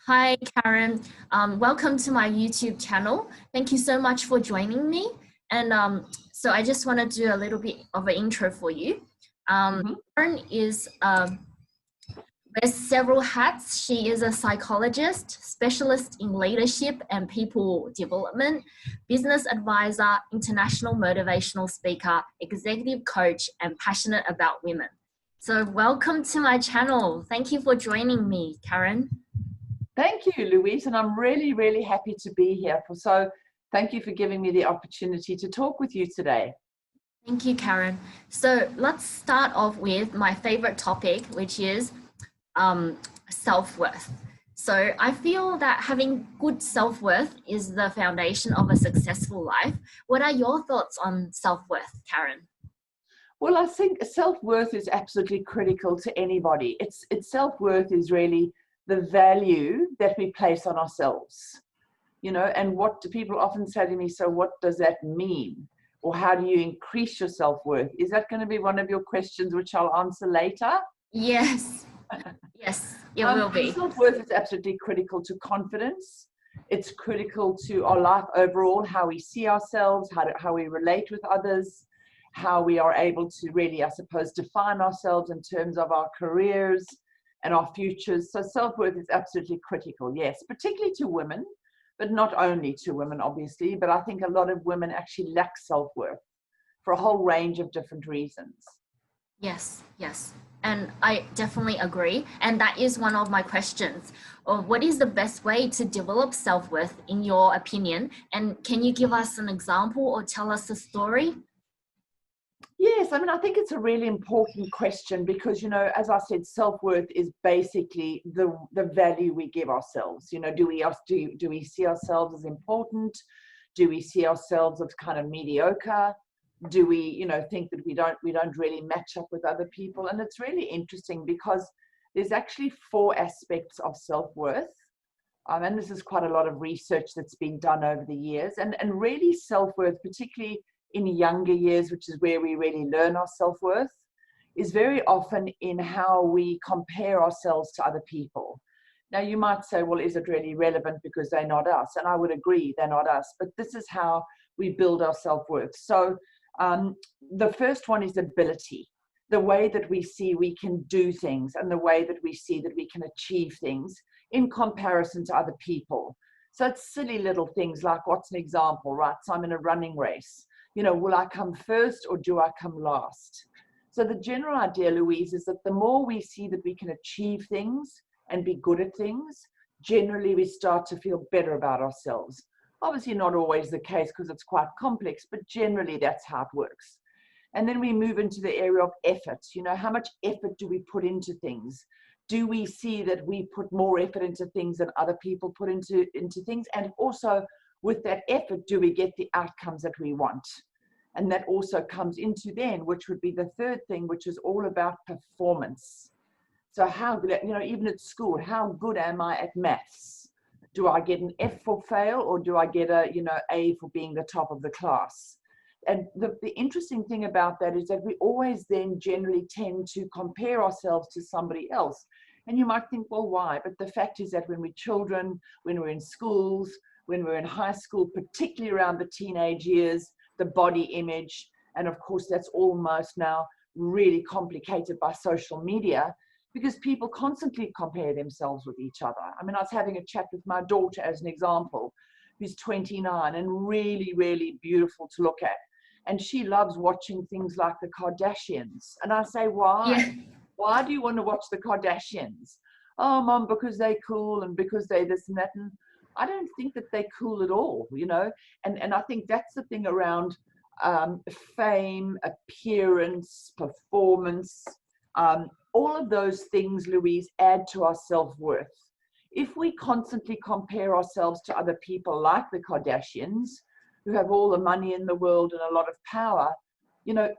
Hi, Karen. Welcome to my YouTube channel. Thank you so much for joining me. And I just want to do a little bit of an intro for you. Mhm. Karen wears several hats. She is a psychologist, specialist in leadership and people development, business advisor, international motivational speaker, executive coach, and passionate about women. So welcome to my channel. Thank you for joining me, Karen. Thank you, Louise, and I'm really happy to be here. So thank you for giving me the opportunity to talk with you today. Thank you, Karen. So let's start off with my favorite topic, which is self-worth. So I feel that having good self-worth is the foundation of a successful life. What are your thoughts on self-worth, Karen? Well, I think self-worth is absolutely critical to anybody. It's self-worth is really the value that we place on ourselves. And what do people often say to me, so what does that mean? Or how do you increase your self-worth? Is that going to be one of your questions, which I'll answer later? Yes, yes, it will be. Self-worth is absolutely critical to confidence. It's critical to our life overall, how we see ourselves, how we relate with others, how we are able to really, I suppose, define ourselves in terms of our careers and our futures. So self-worth is absolutely critical, yes, particularly to women, but not only to women, obviously, but I think a lot of women actually lack self-worth for a whole range of different reasons. Yes, yes. And I definitely agree. And that is one of my questions. What is the best way to develop self-worth in your opinion? And can you give us an example or tell us a story? Yes, I mean, I think it's a really important question because, as I said, self-worth is basically the value we give ourselves. Do we see ourselves as important? Do we see ourselves as kind of mediocre? Do we, think that we don't really match up with other people? And it's really interesting because there's actually four aspects of self-worth. And this is quite a lot of research that's been done over the years. And really self-worth, particularly in younger years, which is where we really learn our self-worth, is very often in how we compare ourselves to other people. Now, you might say, well, is it really relevant because they're not us? And I would agree, they're not us. But this is how we build our self-worth. So the first one is ability, the way that we see we can do things and the way that we see that we can achieve things in comparison to other people. So it's silly little things like, what's an example, right? So I'm in a running race. Will I come first or do I come last? So the general idea, Louise, is that the more we see that we can achieve things and be good at things, generally we start to feel better about ourselves. Obviously not always the case because it's quite complex, but generally that's how it works. And then we move into the area of effort. How much effort do we put into things? Do we see that we put more effort into things than other people put into things? And also with that effort, do we get the outcomes that we want? And that also comes into then, which would be the third thing, which is all about performance. So how good, even at school, how good am I at maths? Do I get an F for fail or do I get A for being the top of the class? And the interesting thing about that is that we always then generally tend to compare ourselves to somebody else. And you might think, well, why? But the fact is that when we're children, when we're in schools, when we're in high school, particularly around the teenage years, the body image, and of course that's almost now really complicated by social media because people constantly compare themselves with each other. I mean, I was having a chat with my daughter as an example, who's 29 and really beautiful to look at. And she loves watching things like the Kardashians. And I say, why? Yeah. Why do you want to watch the Kardashians? Oh, Mom, because they're cool and because they this and that. And I don't think that they're cool at all, And I think that's the thing around fame, appearance, performance. All of those things, Louise, add to our self-worth. If we constantly compare ourselves to other people like the Kardashians, who have all the money in the world and a lot of power,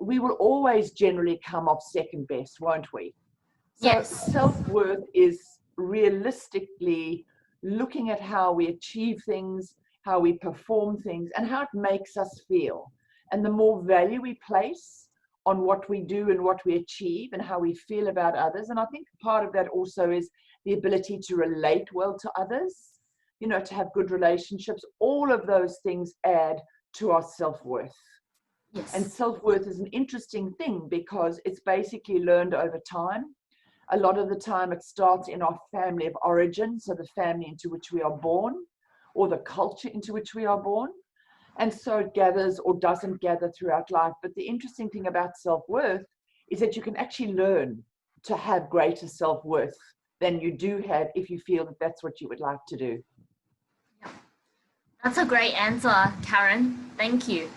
we will always generally come off second best, won't we? So Yes. self-worth is realistically looking at how we achieve things, how we perform things, and how it makes us feel. And the more value we place on what we do and what we achieve and how we feel about others, and I think part of that also is the ability to relate well to others, you know, to have good relationships. All of those things add to our self-worth. Yes. And self-worth is an interesting thing because it's basically learned over time. A lot of the time it starts in our family of origin, so the family into which we are born, or the culture into which we are born. And so it gathers or doesn't gather throughout life. But the interesting thing about self-worth is that you can actually learn to have greater self-worth than you do have if you feel that that's what you would like to do. That's a great answer, Caryn. Thank you.